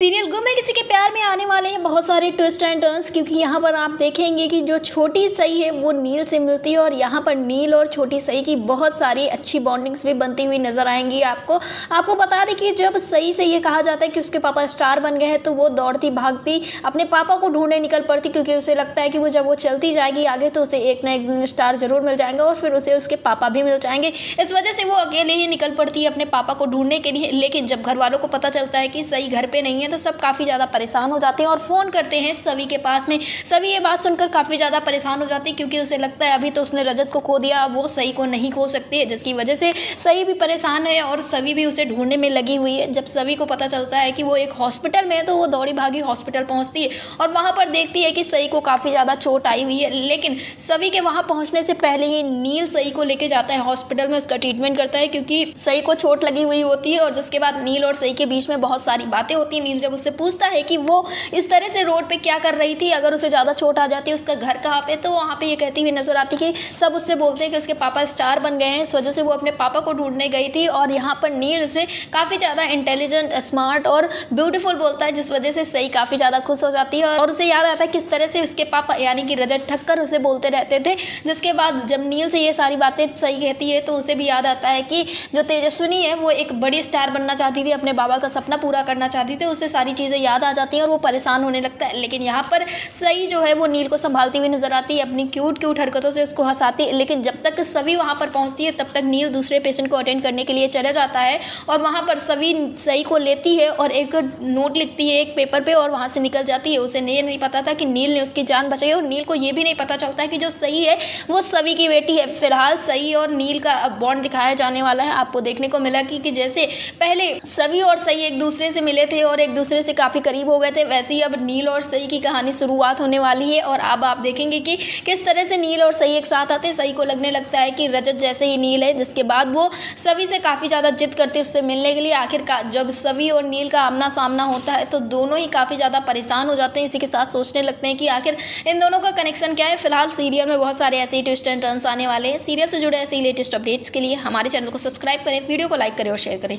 Serial गुम है किसी के प्यार में आने वाले हैं बहुत सारे ट्विस्ट एंड टर्न्स, क्योंकि यहाँ पर आप देखेंगे कि जो छोटी सई है वो नील से मिलती है और यहाँ पर नील और छोटी सई की बहुत सारी अच्छी बॉन्डिंग्स भी बनती हुई नजर आएंगी। आपको बता दें कि जब सई से ये कहा जाता है कि उसके पापा स्टार बन गए हैं तो वो दौड़ती भागती अपने पापा को ढूंढने निकल पड़ती, क्योंकि उसे लगता है कि वो जब वो चलती जाएगी आगे तो उसे एक ना एक दिन स्टार जरूर मिल जाएंगे और फिर उसे उसके पापा भी मिल जाएंगे। इस वजह से वो अकेले ही निकल पड़ती है अपने पापा को ढूंढने के लिए। लेकिन जब घर वालों को पता चलता है कि सई घर पे नहीं है तो सब काफ़ी ज़्यादा परेशान हो जाते हैं और फ़ोन करते हैं सवी के पास में। सवी ये बात सुनकर काफ़ी ज़्यादा परेशान हो जाती है, क्योंकि उसे लगता है अभी तो उसने रजत को खो दिया, वो सई को नहीं खो सकती है, जिसकी वजह से सई भी परेशान है और सवी भी उसे ढूंढने में लगी हुई है। जब सवी को पता चलता है कि वो एक हॉस्पिटल में है तो वो दौड़ी भागी हॉस्पिटल पहुंचती है और वहाँ पर देखती है कि सई को काफ़ी ज़्यादा चोट आई हुई है। लेकिन सवी के वहाँ पहुँचने से पहले ही नील सई को लेके जाता है हॉस्पिटल में, उसका ट्रीटमेंट करता है क्योंकि सई को चोट लगी हुई होती है। और जिसके बाद नील और सई के बीच में बहुत सारी बातें होती हैं। नील जब उससे पूछता है कि वो इस तरह से रोड पे क्या कर रही थी, अगर उसे ज़्यादा चोट आ जाती है, उसका घर कहाँ पे, तो वहाँ पे ये कहती हुई नजर आती कि सब उससे बोलते हैं कि उसके पापा स्टार बन गए हैं, इस वजह से वो अपने पापा को ढूंढने गई थी। और यहाँ पर नील उसे काफ़ी ज़्यादा इंटेलिजेंट, स्मार्ट और ब्यूटीफुल बोलता है, जिस वजह से सई काफ़ी ज़्यादा खुश हो जाती है और उसे याद आता है किस तरह से उसके पापा यानी कि रजत ठक्कर उसे बोलते रहते थे। जिसके बाद जब नील से ये सारी बातें सई कहती है तो उसे भी याद आता है कि जो तेजस्विनी है वो एक बड़ी स्टार बनना चाहती थी, अपने बाबा का सपना पूरा करना चाहती थी। उसे सारी चीज़ें याद आ जाती हैं और वो परेशान होने लगता है। लेकिन यहाँ पर सई जो है वो नील को संभालती हुई नजर आती है, अपनी क्यूट हरकतों से उसको हंसाती है। लेकिन जब तक सवी वहाँ पर पहुँचती है तब तक नील दूसरे पेशेंट को अटेंड करने के लिए चला जाता है और वहाँ पर सवी सई को लेती है और एक नोट लिखती है एक पेपर पे और वहाँ से निकल जाती है। उसे ये नहीं पता था कि नील ने उसकी जान बचाई और नील को ये भी नहीं पता चलता है कि जो सई है वो सवी की बेटी है। फिलहाल सई और नील का अब बॉन्ड दिखाया जाने वाला है। आपको देखने को मिला कि जैसे पहले सवी और सई एक दूसरे से मिले थे और एक दूसरे से काफ़ी करीब हो गए थे, वैसे ही अब नील और सई की कहानी शुरुआत होने वाली है। और अब आप देखेंगे कि किस तरह से नील और सई एक साथ आते हैं। सई को लगने लगता है कि रजत जैसे ही नील है, जिसके बाद वो सवी से काफ़ी ज़्यादा जिद करते उससे मिलने के लिए। आखिरकार जब सवी और नील का आमना सामना होता है तो दोनों ही काफ़ी ज़्यादा परेशान हो जाते हैं। इसी के साथ सोचने लगते हैं कि आखिर इन दोनों का कनेक्शन क्या है। फिलहाल सीरियल में बहुत सारे ऐसे ट्विस्ट एंड टर्न्स आने वाले हैं। सीरियल से जुड़े ऐसे लेटेस्ट अपडेट्स के लिए हमारे चैनल को सब्सक्राइब करें, वीडियो को लाइक करें और शेयर करें।